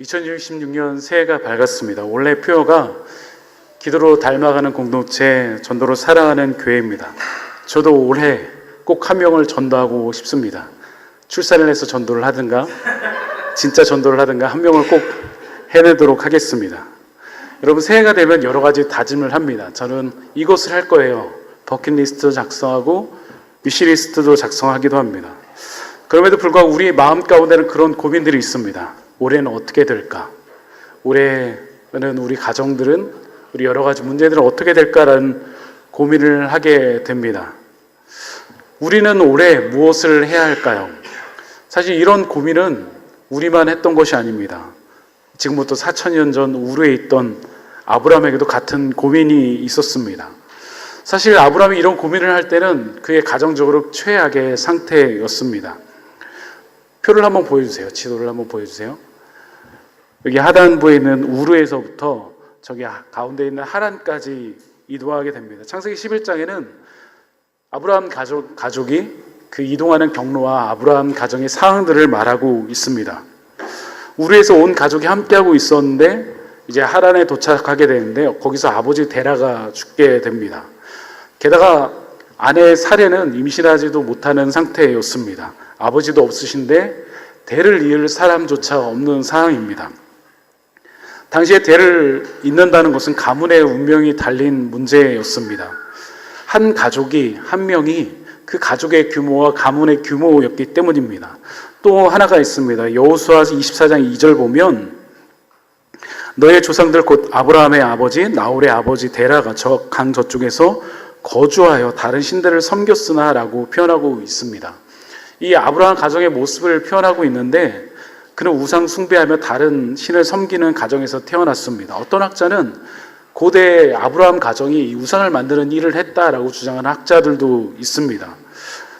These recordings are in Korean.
2016년 새해가 밝았습니다. 원래 표어가 기도로 닮아가는 공동체, 전도로 사랑하는 교회입니다. 저도 올해 꼭 한 명을 전도하고 싶습니다. 출산을 해서 전도를 하든가 진짜 전도를 하든가 한 명을 꼭 해내도록 하겠습니다. 여러분, 새해가 되면 여러 가지 다짐을 합니다. 저는 이것을 할 거예요. 버킷리스트도 작성하고 위시리스트도 작성하기도 합니다. 그럼에도 불구하고 우리 마음 가운데는 그런 고민들이 있습니다. 올해는 어떻게 될까? 올해는 우리 가정들은, 우리 여러 가지 문제들은 어떻게 될까라는 고민을 하게 됩니다. 우리는 올해 무엇을 해야 할까요? 사실 이런 고민은 우리만 했던 것이 아닙니다. 지금부터 4,000년 전 우르에 있던 아브라함에게도 같은 고민이 있었습니다. 사실 아브라함이 이런 고민을 할 때는 그의 가정적으로 최악의 상태였습니다. 표를 한번 보여주세요. 지도를 한번 보여주세요. 여기 하단부에 있는 우르에서부터 저기 가운데 있는 하란까지 이동하게 됩니다. 창세기 11장에는 아브라함 가족이 그 이동하는 경로와 아브라함 가정의 상황들을 말하고 있습니다. 우르에서 온 가족이 함께하고 있었는데 이제 하란에 도착하게 되는데 거기서 아버지 데라가 죽게 됩니다. 게다가 아내 사레는 임신하지도 못하는 상태였습니다. 아버지도 없으신데 대를 이을 사람조차 없는 상황입니다. 당시에 대를 잇는다는 것은 가문의 운명이 달린 문제였습니다. 한 가족이, 한 명이 그 가족의 규모와 가문의 규모였기 때문입니다. 또 하나가 있습니다. 여호수아 24장 2절 보면 너의 조상들 곧 아브라함의 아버지 나홀의 아버지 데라가 저 강 저쪽에서 거주하여 다른 신들을 섬겼으나 라고 표현하고 있습니다. 이 아브라함 가정의 모습을 표현하고 있는데 그는 우상 숭배하며 다른 신을 섬기는 가정에서 태어났습니다. 어떤 학자는 고대 아브라함 가정이 우상을 만드는 일을 했다라고 주장하는 학자들도 있습니다.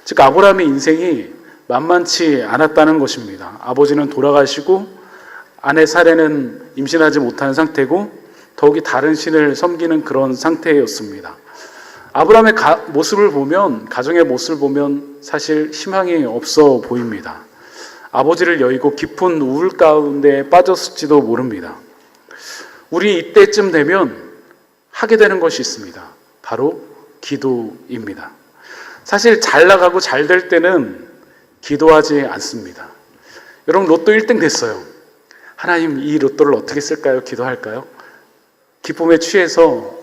즉 아브라함의 인생이 만만치 않았다는 것입니다. 아버지는 돌아가시고 아내 사레는 임신하지 못한 상태고 더욱이 다른 신을 섬기는 그런 상태였습니다. 아브라함의 모습을 보면, 가정의 모습을 보면 사실 희망이 없어 보입니다. 아버지를 여의고 깊은 우울 가운데 빠졌을지도 모릅니다. 우리 이때쯤 되면 하게 되는 것이 있습니다. 바로 기도입니다. 사실 잘 나가고 잘 될 때는 기도하지 않습니다. 여러분, 로또 1등 됐어요. 하나님, 이 로또를 어떻게 쓸까요? 기도할까요? 기쁨에 취해서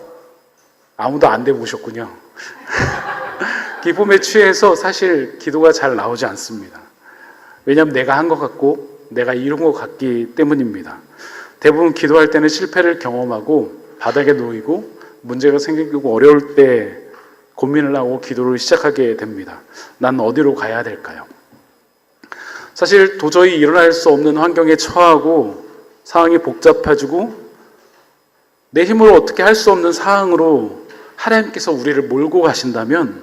아무도 안 돼보셨군요. 기쁨에 취해서 사실 기도가 잘 나오지 않습니다. 왜냐하면 내가 한 것 같고 내가 이룬 것 같기 때문입니다. 대부분 기도할 때는 실패를 경험하고 바닥에 놓이고 문제가 생기고 어려울 때 고민을 하고 기도를 시작하게 됩니다. 난 어디로 가야 될까요? 사실 도저히 일어날 수 없는 환경에 처하고 상황이 복잡해지고 내 힘으로 어떻게 할 수 없는 상황으로 하나님께서 우리를 몰고 가신다면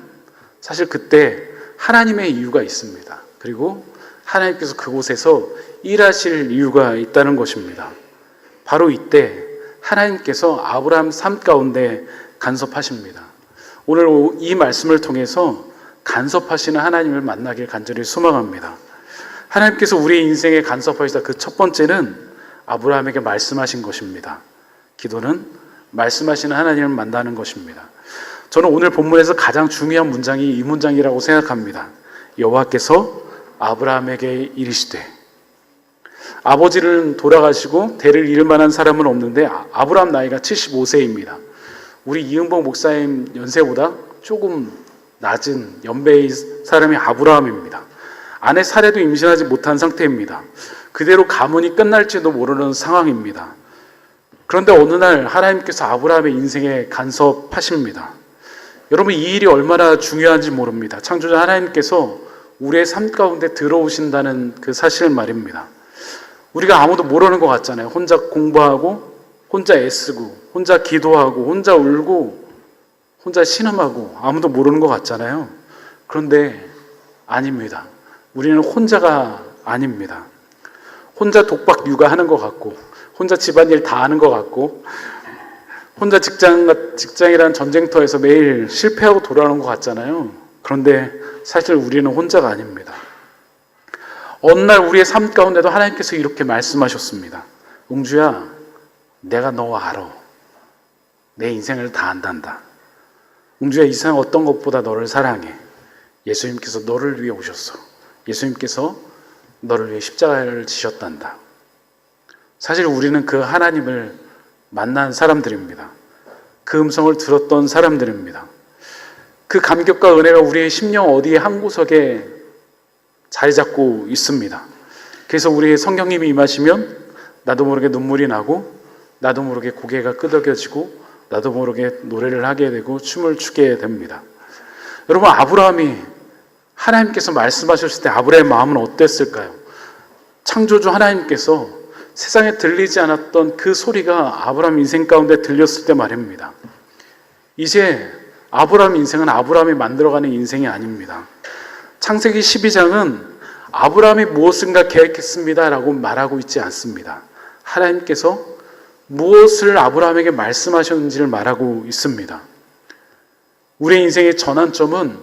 사실 그때 하나님의 이유가 있습니다. 그리고 하나님께서 그곳에서 일하실 이유가 있다는 것입니다. 바로 이때 하나님께서 아브라함 삶 가운데 간섭하십니다. 오늘 이 말씀을 통해서 간섭하시는 하나님을 만나길 간절히 소망합니다. 하나님께서 우리의 인생에 간섭하시다 그 첫 번째는 아브라함에게 말씀하신 것입니다. 기도는 말씀하시는 하나님을 만나는 것입니다. 저는 오늘 본문에서 가장 중요한 문장이 이 문장이라고 생각합니다. 여호와께서 아브라함에게 이르시되, 아버지는 돌아가시고 대를 이을 만한 사람은 없는데 아브라함 나이가 75세입니다. 우리 이은복 목사님 연세보다 조금 낮은 연배의 사람이 아브라함입니다. 아내 사레도 임신하지 못한 상태입니다. 그대로 가문이 끝날지도 모르는 상황입니다. 그런데 어느 날 하나님께서 아브라함의 인생에 간섭하십니다. 여러분, 이 일이 얼마나 중요한지 모릅니다. 창조자 하나님께서 우리의 삶 가운데 들어오신다는 그 사실 말입니다. 우리가 아무도 모르는 것 같잖아요. 혼자 공부하고 혼자 애쓰고 혼자 기도하고 혼자 울고 혼자 신음하고 아무도 모르는 것 같잖아요. 그런데 아닙니다. 우리는 혼자가 아닙니다. 혼자 독박 육아하는 것 같고 혼자 집안일 다 하는 것 같고 혼자 직장이라는 전쟁터에서 매일 실패하고 돌아오는 것 같잖아요. 그런데 사실 우리는 혼자가 아닙니다. 어느 날 우리의 삶 가운데도 하나님께서 이렇게 말씀하셨습니다. 웅주야, 내가 너 알아. 내 인생을 다 안단다. 웅주야, 이 세상 어떤 것보다 너를 사랑해. 예수님께서 너를 위해 오셨어. 예수님께서 너를 위해 십자가를 지셨단다. 사실 우리는 그 하나님을 만난 사람들입니다. 그 음성을 들었던 사람들입니다. 그 감격과 은혜가 우리의 심령 어디에 한 구석에 자리 잡고 있습니다. 그래서 우리의 성령님이 임하시면 나도 모르게 눈물이 나고, 나도 모르게 고개가 끄덕여지고, 나도 모르게 노래를 하게 되고 춤을 추게 됩니다. 여러분, 아브라함이 하나님께서 말씀하셨을 때 아브라함의 마음은 어땠을까요? 창조주 하나님께서 세상에 들리지 않았던 그 소리가 아브라함 인생 가운데 들렸을 때 말입니다. 이제 아브라함 인생은 아브라함이 만들어가는 인생이 아닙니다. 창세기 12장은 아브라함이 무엇인가 계획했습니다 라고 말하고 있지 않습니다. 하나님께서 무엇을 아브라함에게 말씀하셨는지를 말하고 있습니다. 우리의 인생의 전환점은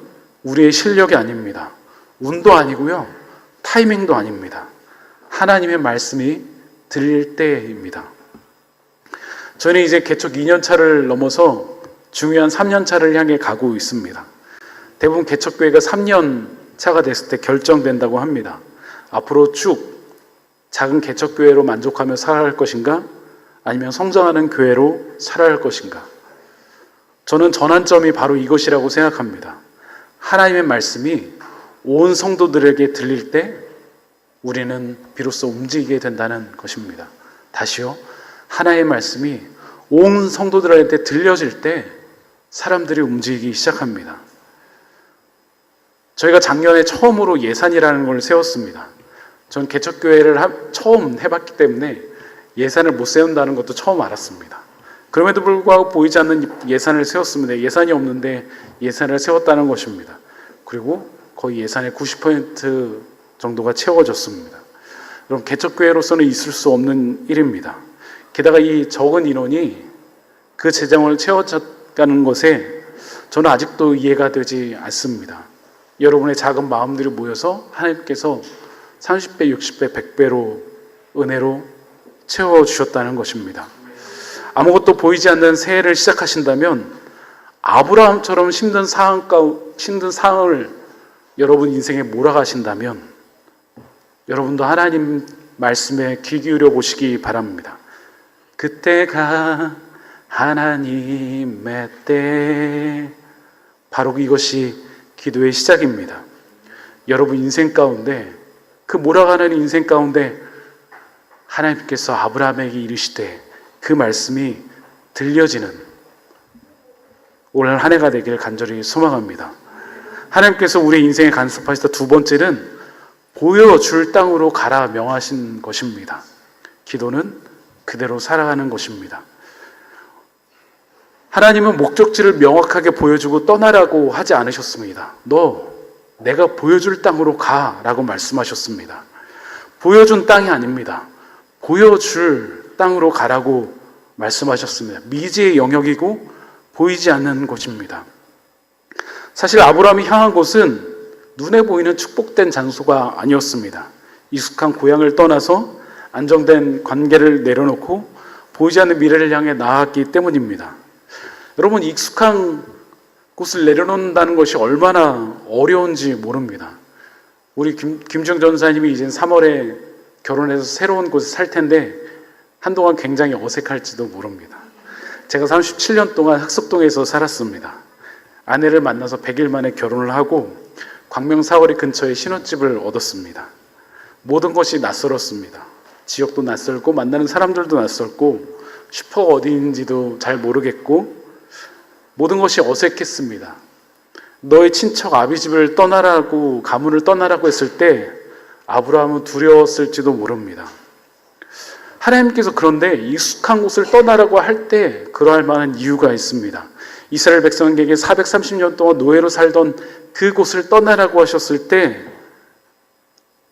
우리의 실력이 아닙니다. 운도 아니고요, 타이밍도 아닙니다. 하나님의 말씀이 들릴 때입니다. 저는 이제 개척 2년차를 넘어서 중요한 3년차를 향해 가고 있습니다. 대부분 개척교회가 3년차가 됐을 때 결정된다고 합니다. 앞으로 쭉 작은 개척교회로 만족하며 살아갈 것인가, 아니면 성장하는 교회로 살아야 할 것인가. 저는 전환점이 바로 이것이라고 생각합니다. 하나님의 말씀이 온 성도들에게 들릴 때 우리는 비로소 움직이게 된다는 것입니다. 다시요, 하나님의 말씀이 온 성도들한테 들려질 때 사람들이 움직이기 시작합니다. 저희가 작년에 처음으로 예산이라는 걸 세웠습니다. 전 개척교회를 처음 해봤기 때문에 예산을 못 세운다는 것도 처음 알았습니다. 그럼에도 불구하고 보이지 않는 예산을 세웠습니다. 예산이 없는데 예산을 세웠다는 것입니다. 그리고 거의 예산의 90% 정도가 채워졌습니다. 그럼 개척교회로서는 있을 수 없는 일입니다. 게다가 이 적은 인원이 그 재정을 채워가는 것에 저는 아직도 이해가 되지 않습니다. 여러분의 작은 마음들이 모여서 하나님께서 30배, 60배, 100배로 은혜로 채워주셨다는 것입니다. 아무것도 보이지 않는 새해를 시작하신다면 아브라함처럼 힘든 상황을 여러분 인생에 몰아가신다면 여러분도 하나님 말씀에 귀 기울여 보시기 바랍니다. 그때가 하나님의 때, 바로 이것이 기도의 시작입니다. 여러분 인생 가운데, 그 몰아가는 인생 가운데 하나님께서 아브라함에게 이르시되 그 말씀이 들려지는 올 한 해가 되기를 간절히 소망합니다. 하나님께서 우리 인생에 간섭하시다 두 번째는 보여줄 땅으로 가라 명하신 것입니다. 기도는 그대로 살아가는 것입니다. 하나님은 목적지를 명확하게 보여주고 떠나라고 하지 않으셨습니다. 너 내가 보여줄 땅으로 가라고 말씀하셨습니다. 보여준 땅이 아닙니다. 보여줄 땅으로 가라고 말씀하셨습니다. 미지의 영역이고 보이지 않는 곳입니다. 사실 아브라함이 향한 곳은 눈에 보이는 축복된 장소가 아니었습니다. 익숙한 고향을 떠나서 안정된 관계를 내려놓고 보이지 않는 미래를 향해 나아갔기 때문입니다. 여러분, 익숙한 곳을 내려놓는다는 것이 얼마나 어려운지 모릅니다. 우리 김정 전사님이 이제 3월에 결혼해서 새로운 곳에 살 텐데 한동안 굉장히 어색할지도 모릅니다. 제가 37년 동안 흑석동에서 살았습니다. 아내를 만나서 100일 만에 결혼을 하고 광명 사거리 근처에 신혼집을 얻었습니다. 모든 것이 낯설었습니다. 지역도 낯설고 만나는 사람들도 낯설고 슈퍼가 어디인지도 잘 모르겠고 모든 것이 어색했습니다. 너의 친척 아비집을 떠나라고, 가문을 떠나라고 했을 때 아브라함은 두려웠을지도 모릅니다. 하나님께서 그런데 익숙한 곳을 떠나라고 할 때 그러할 만한 이유가 있습니다. 이스라엘 백성에게 430년 동안 노예로 살던 그곳을 떠나라고 하셨을 때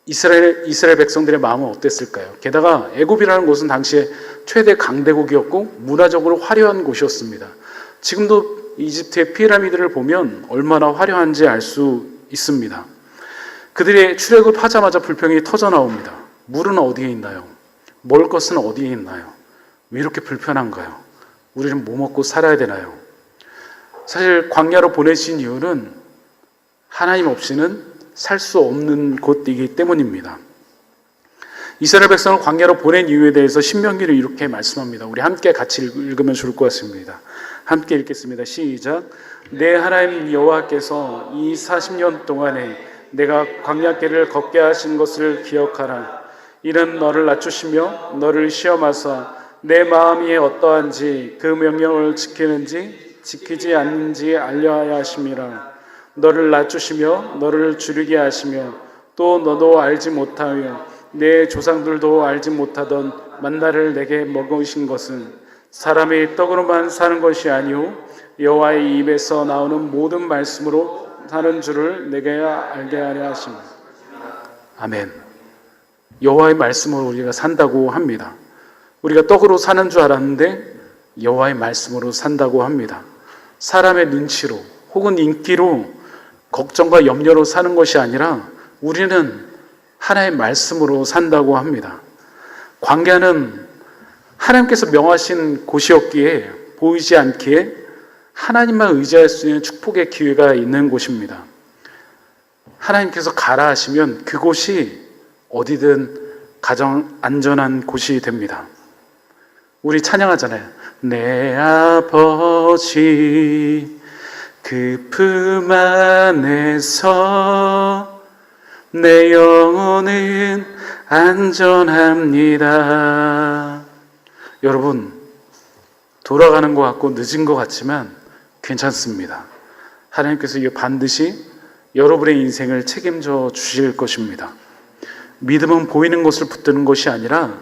이스라엘 백성들의 마음은 어땠을까요? 게다가 애굽이라는 곳은 당시에 최대 강대국이었고 문화적으로 화려한 곳이었습니다. 지금도 이집트의 피라미드를 보면 얼마나 화려한지 알 수 있습니다. 그들의 출애굽하자마자 불평이 터져 나옵니다. 물은 어디에 있나요? 먹을 것은 어디에 있나요? 왜 이렇게 불편한가요? 우리는 뭐 먹고 살아야 되나요? 사실 광야로 보내신 이유는 하나님 없이는 살 수 없는 곳이기 때문입니다. 이스라엘 백성을 광야로 보낸 이유에 대해서 신명기를 이렇게 말씀합니다. 우리 함께 같이 읽으면 좋을 것 같습니다. 함께 읽겠습니다. 시작. 내 하나님 여호와께서 이 40년 동안에 내가 광야길을 걷게 하신 것을 기억하라. 이는 너를 낮추시며 너를 시험하사 내 마음이 어떠한지 그 명령을 지키는지 지키지 않는지 알려하야 하심이라. 너를 낮추시며 너를 줄이게 하시며 또 너도 알지 못하며 내 조상들도 알지 못하던 만나를 내게 먹으신 것은 사람이 떡으로만 사는 것이 아니오 여호와의 입에서 나오는 모든 말씀으로 사는 줄을 내게 알게 하려 하십니다. 아멘. 여호와의 말씀으로 우리가 산다고 합니다. 우리가 떡으로 사는 줄 알았는데 여호와의 말씀으로 산다고 합니다. 사람의 눈치로 혹은 인기로 걱정과 염려로 사는 것이 아니라 우리는 하나님의 말씀으로 산다고 합니다. 광야는 하나님께서 명하신 곳이었기에 보이지 않기에 하나님만 의지할 수 있는 축복의 기회가 있는 곳입니다. 하나님께서 가라 하시면 그곳이 어디든 가장 안전한 곳이 됩니다. 우리 찬양하잖아요. 내 아버지 그 품 안에서 내 영혼은 안전합니다. 여러분, 돌아가는 것 같고 늦은 것 같지만 괜찮습니다. 하나님께서 이게 반드시 여러분의 인생을 책임져 주실 것입니다. 믿음은 보이는 것을 붙드는 것이 아니라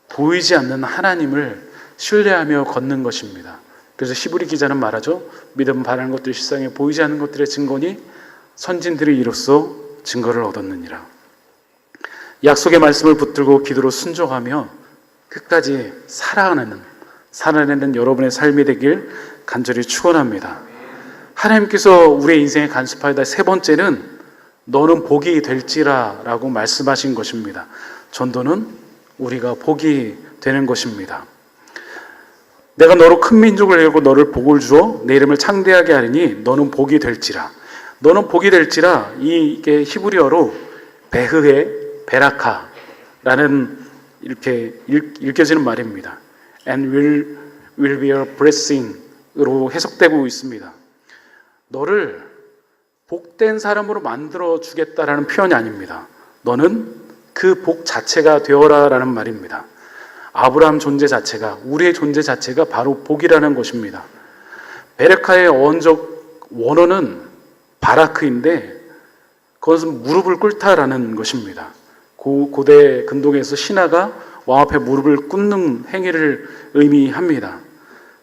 보이지 않는 하나님을 신뢰하며 걷는 것입니다. 그래서 히브리 기자는 말하죠. 믿음은 바라는 것들이 실상에 보이지 않는 것들의 증거니 선진들이 이로써 증거를 얻었느니라. 약속의 말씀을 붙들고 기도로 순종하며 끝까지 살아내는 여러분의 삶이 되길 간절히 축원합니다. 하나님께서 우리의 인생에 간섭하다 세 번째는 너는 복이 될지라 라고 말씀하신 것입니다. 전도는 우리가 복이 되는 것입니다. 내가 너로 큰 민족을 이루고 너를 복을 주어 내 이름을 창대하게 하리니 너는 복이 될지라. 너는 복이 될지라, 이게 히브리어로 베흐의 베라카라는 이렇게 읽혀지는 말입니다. And will be a blessing으로 해석되고 있습니다. 너를 복된 사람으로 만들어 주겠다라는 표현이 아닙니다. 너는 그 복 자체가 되어라라는 말입니다. 아브라함 존재 자체가, 우리의 존재 자체가 바로 복이라는 것입니다. 베레카의 어원적 원어는 바라크인데 그것은 무릎을 꿇다라는 것입니다. 고대 근동에서 신하가 왕 앞에 무릎을 꿇는 행위를 의미합니다.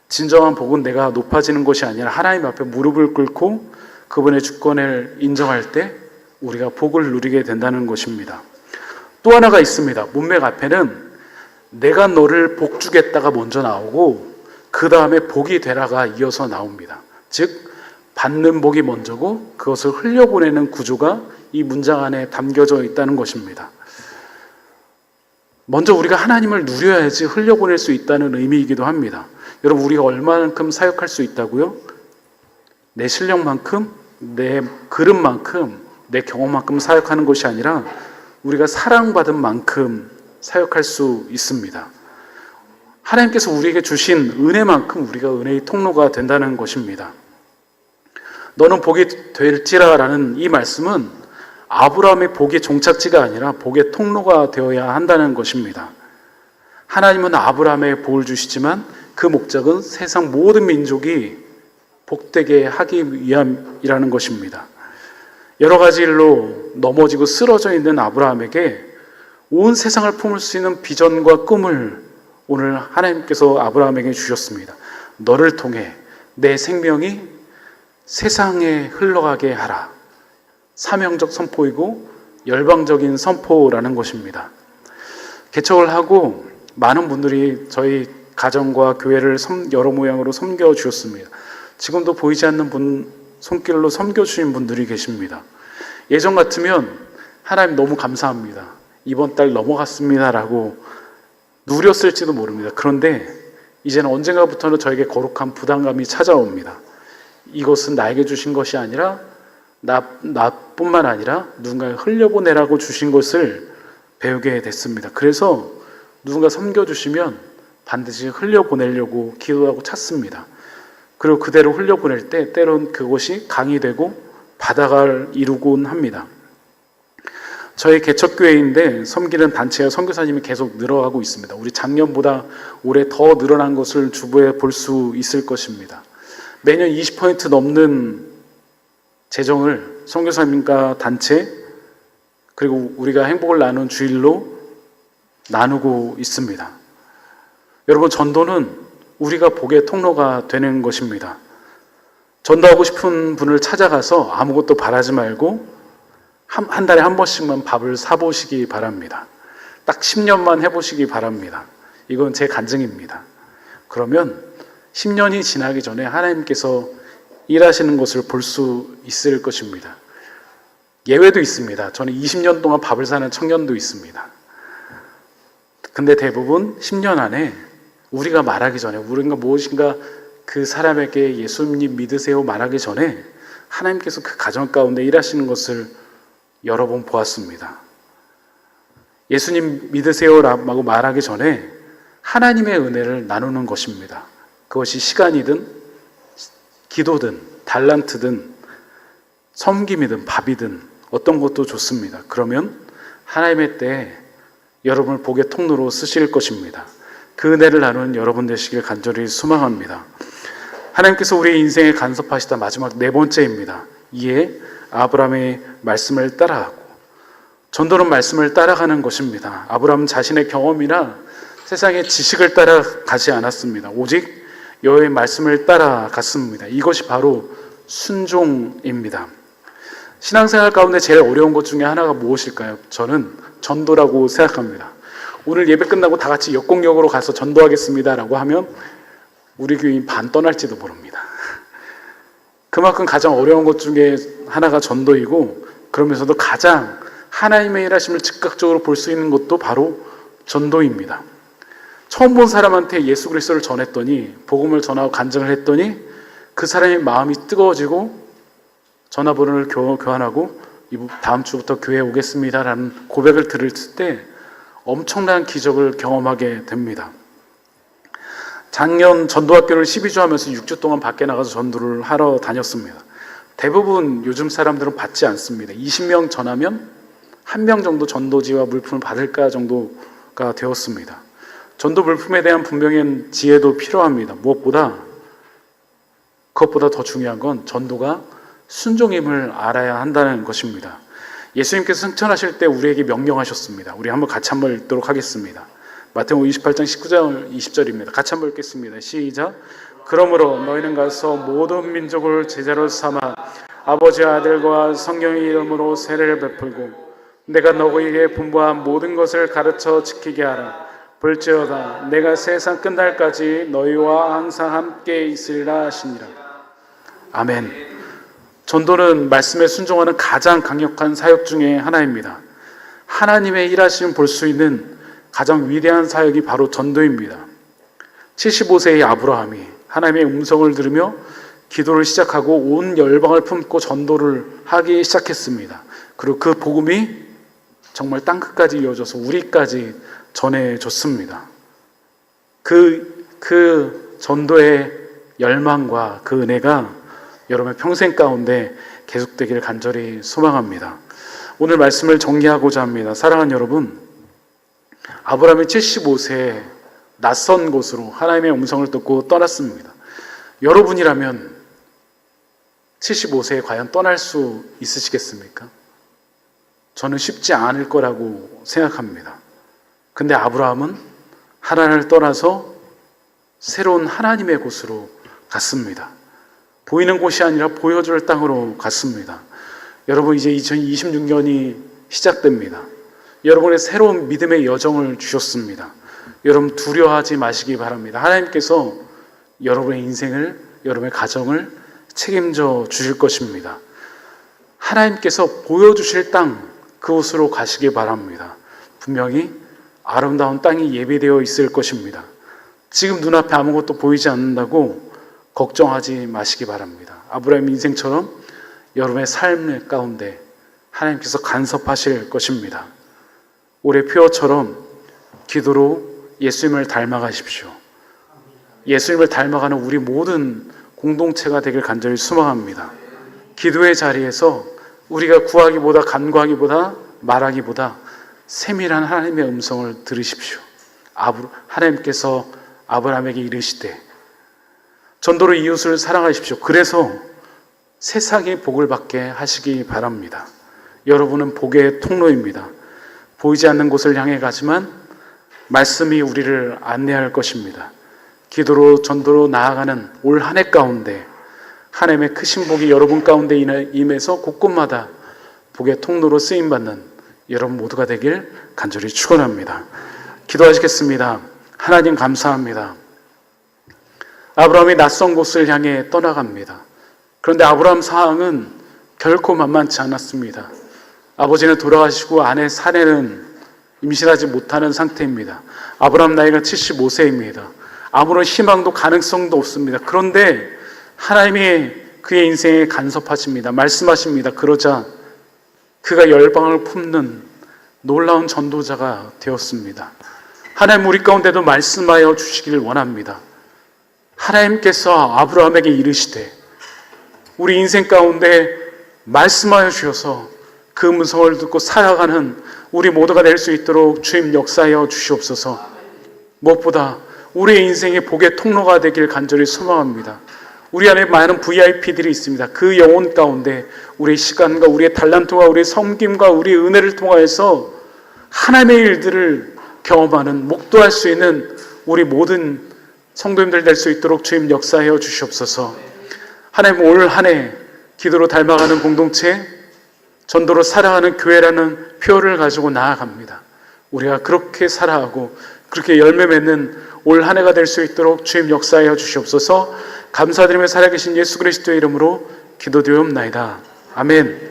진정한 복은 내가 높아지는 것이 아니라 하나님 앞에 무릎을 꿇고 그분의 주권을 인정할 때 우리가 복을 누리게 된다는 것입니다. 또 하나가 있습니다. 문맥 앞에는 내가 너를 복 주겠다가 먼저 나오고 그 다음에 복이 되라가 이어서 나옵니다. 즉 받는 복이 먼저고 그것을 흘려보내는 구조가 이 문장 안에 담겨져 있다는 것입니다. 먼저 우리가 하나님을 누려야지 흘려보낼 수 있다는 의미이기도 합니다. 여러분, 우리가 얼마만큼 사역할 수 있다고요? 내 실력만큼, 내 그릇만큼, 내 경험만큼 사역하는 것이 아니라 우리가 사랑받은 만큼 사역할 수 있습니다. 하나님께서 우리에게 주신 은혜만큼 우리가 은혜의 통로가 된다는 것입니다. 너는 복이 될지라 라는 이 말씀은 아브라함의 복의 종착지가 아니라 복의 통로가 되어야 한다는 것입니다. 하나님은 아브라함의 복을 주시지만 그 목적은 세상 모든 민족이 복되게 하기 위함이라는 것입니다. 여러 가지 일로 넘어지고 쓰러져 있는 아브라함에게 온 세상을 품을 수 있는 비전과 꿈을 오늘 하나님께서 아브라함에게 주셨습니다. 너를 통해 내 생명이 세상에 흘러가게 하라. 사명적 선포이고 열방적인 선포라는 것입니다. 개척을 하고 많은 분들이 저희 가정과 교회를 여러 모양으로 섬겨주셨습니다. 지금도 보이지 않는 분 손길로 섬겨주신 분들이 계십니다. 예전 같으면 하나님 너무 감사합니다. 이번 달 넘어갔습니다라고 누렸을지도 모릅니다. 그런데 이제는 언젠가부터는 저에게 거룩한 부담감이 찾아옵니다. 이것은 나에게 주신 것이 아니라 나뿐만 아니라 누군가를 흘려보내라고 주신 것을 배우게 됐습니다. 그래서 누군가 섬겨주시면 반드시 흘려보내려고 기도하고 찾습니다. 그리고 그대로 흘려보낼 때 때론 그것이 강이 되고 바다를 이루곤 합니다. 저희 개척교회인데 섬기는 단체와 선교사님이 계속 늘어가고 있습니다. 우리 작년보다 올해 더 늘어난 것을 주부에 볼 수 있을 것입니다. 매년 20% 넘는 재정을 선교사님과 단체 그리고 우리가 행복을 나눈 주일로 나누고 있습니다. 여러분, 전도는 우리가 복의 통로가 되는 것입니다. 전도하고 싶은 분을 찾아가서 아무것도 바라지 말고 한 달에 한 번씩만 밥을 사보시기 바랍니다. 딱 10년만 해보시기 바랍니다. 이건 제 간증입니다. 그러면 10년이 지나기 전에 하나님께서 일하시는 것을 볼 수 있을 것입니다. 예외도 있습니다. 저는 20년 동안 밥을 사는 청년도 있습니다. 근데 대부분 10년 안에 우리가 말하기 전에, 우리가 무엇인가 그 사람에게 예수님 믿으세요 말하기 전에 하나님께서 그 가정 가운데 일하시는 것을 여러 번 보았습니다. 예수님 믿으세요라고 말하기 전에 하나님의 은혜를 나누는 것입니다. 그것이 시간이든 기도든 달란트든 섬김이든 밥이든 어떤 것도 좋습니다. 그러면 하나님의 때에 여러분을 복의 통로로 쓰실 것입니다. 그 은혜를 나누는 여러분 되시길 간절히 소망합니다. 하나님께서 우리의 인생에 간섭하시다 마지막 네 번째입니다. 이에 아브라함의 말씀을 따라하고, 전도는 말씀을 따라가는 것입니다. 아브라함은 자신의 경험이나 세상의 지식을 따라가지 않았습니다. 오직 여호와의 말씀을 따라갔습니다. 이것이 바로 순종입니다. 신앙생활 가운데 제일 어려운 것 중에 하나가 무엇일까요? 저는 전도라고 생각합니다. 오늘 예배 끝나고 다 같이 역공역으로 가서 전도하겠습니다라고 하면 우리 교인 반 떠날지도 모릅니다. 그만큼 가장 어려운 것 중에 하나가 전도이고, 그러면서도 가장 하나님의 일하심을 즉각적으로 볼 수 있는 것도 바로 전도입니다. 처음 본 사람한테 예수 그리스도를 전했더니, 복음을 전하고 간증을 했더니 그 사람의 마음이 뜨거워지고 전화번호를 교환하고 다음 주부터 교회에 오겠습니다라는 고백을 들을 때 엄청난 기적을 경험하게 됩니다. 작년 전도학교를 12주 하면서 6주 동안 밖에 나가서 전도를 하러 다녔습니다. 대부분 요즘 사람들은 받지 않습니다. 20명 전하면 1명 정도 전도지와 물품을 받을까 정도가 되었습니다. 전도 물품에 대한 분명한 지혜도 필요합니다. 그것보다 더 중요한 건 전도가 순종임을 알아야 한다는 것입니다. 예수님께서 승천하실 때 우리에게 명령하셨습니다. 우리 같이 한번 읽도록 하겠습니다. 마태복음 28장 19절 20절입니다. 같이 한번 읽겠습니다. 시작. 그러므로 너희는 가서 모든 민족을 제자로 삼아 아버지와 아들과 성령의 이름으로 세례를 베풀고 내가 너희에게 분부한 모든 것을 가르쳐 지키게 하라. 볼지어다 내가 세상 끝날까지 너희와 항상 함께 있으리라 하시니라. 아멘. 전도는 말씀에 순종하는 가장 강력한 사역 중에 하나입니다. 하나님의 일하심을 볼 수 있는 가장 위대한 사역이 바로 전도입니다. 75세의 아브라함이 하나님의 음성을 들으며 기도를 시작하고 온 열방을 품고 전도를 하기 시작했습니다. 그리고 그 복음이 정말 땅끝까지 이어져서 우리까지 전해졌습니다. 그 전도의 열망과 그 은혜가 여러분의 평생 가운데 계속되기를 간절히 소망합니다. 오늘 말씀을 정리하고자 합니다. 사랑하는 여러분, 아브라함이 75세에 낯선 곳으로 하나님의 음성을 듣고 떠났습니다. 여러분이라면 75세에 과연 떠날 수 있으시겠습니까? 저는 쉽지 않을 거라고 생각합니다. 근데 아브라함은 하나님을 떠나서 새로운 하나님의 곳으로 갔습니다. 보이는 곳이 아니라 보여줄 땅으로 갔습니다. 여러분, 이제 2026년이 시작됩니다. 여러분의 새로운 믿음의 여정을 주셨습니다. 여러분 두려워하지 마시기 바랍니다. 하나님께서 여러분의 인생을, 여러분의 가정을 책임져 주실 것입니다. 하나님께서 보여주실 땅, 그곳으로 가시기 바랍니다. 분명히 아름다운 땅이 예비되어 있을 것입니다. 지금 눈앞에 아무것도 보이지 않는다고 걱정하지 마시기 바랍니다. 아브라함 인생처럼 여러분의 삶 가운데 하나님께서 간섭하실 것입니다. 올해 표어처럼 기도로 예수님을 닮아가십시오. 예수님을 닮아가는 우리 모든 공동체가 되길 간절히 소망합니다. 기도의 자리에서 우리가 구하기보다 간구하기보다 말하기보다 세밀한 하나님의 음성을 들으십시오. 하나님께서 아브라함에게 이르시되 전도로 이웃을 사랑하십시오. 그래서 세상이 복을 받게 하시기 바랍니다. 여러분은 복의 통로입니다. 보이지 않는 곳을 향해 가지만 말씀이 우리를 안내할 것입니다. 기도로 전도로 나아가는 올 한 해 가운데 하나님의 크신 복이 여러분 가운데 임해서 곳곳마다 복의 통로로 쓰임받는 여러분 모두가 되길 간절히 축원합니다. 기도하시겠습니다. 하나님 감사합니다. 아브라함이 낯선 곳을 향해 떠나갑니다. 그런데 아브라함 상황은 결코 만만치 않았습니다. 아버지는 돌아가시고 아내 사례는 임신하지 못하는 상태입니다. 아브라함 나이가 75세입니다. 아무런 희망도 가능성도 없습니다. 그런데 하나님이 그의 인생에 간섭하십니다. 말씀하십니다. 그러자 그가 열방을 품는 놀라운 전도자가 되었습니다. 하나님 우리 가운데도 말씀하여 주시기를 원합니다. 하나님께서 아브라함에게 이르시되 우리 인생 가운데 말씀하여 주셔서 그 음성을 듣고 살아가는 우리 모두가 될 수 있도록 주님 역사하여 주시옵소서. 무엇보다 우리의 인생의 복의 통로가 되길 간절히 소망합니다. 우리 안에 많은 VIP들이 있습니다. 그 영혼 가운데 우리의 시간과 우리의 달란트와 우리의 섬김과 우리의 은혜를 통하여서 하나님의 일들을 경험하는 목도할 수 있는 우리 모든 성도님들 될 수 있도록 주님 역사하여 주시옵소서. 하나님 올 한 해 기도로 닮아가는 공동체, 전도로 살아가는 교회라는 표어를 가지고 나아갑니다. 우리가 그렇게 살아가고 그렇게 열매 맺는 올 한 해가 될 수 있도록 주님 역사하여 주시옵소서. 감사드리며 살아계신 예수 그리스도의 이름으로 기도드리옵나이다. 아멘.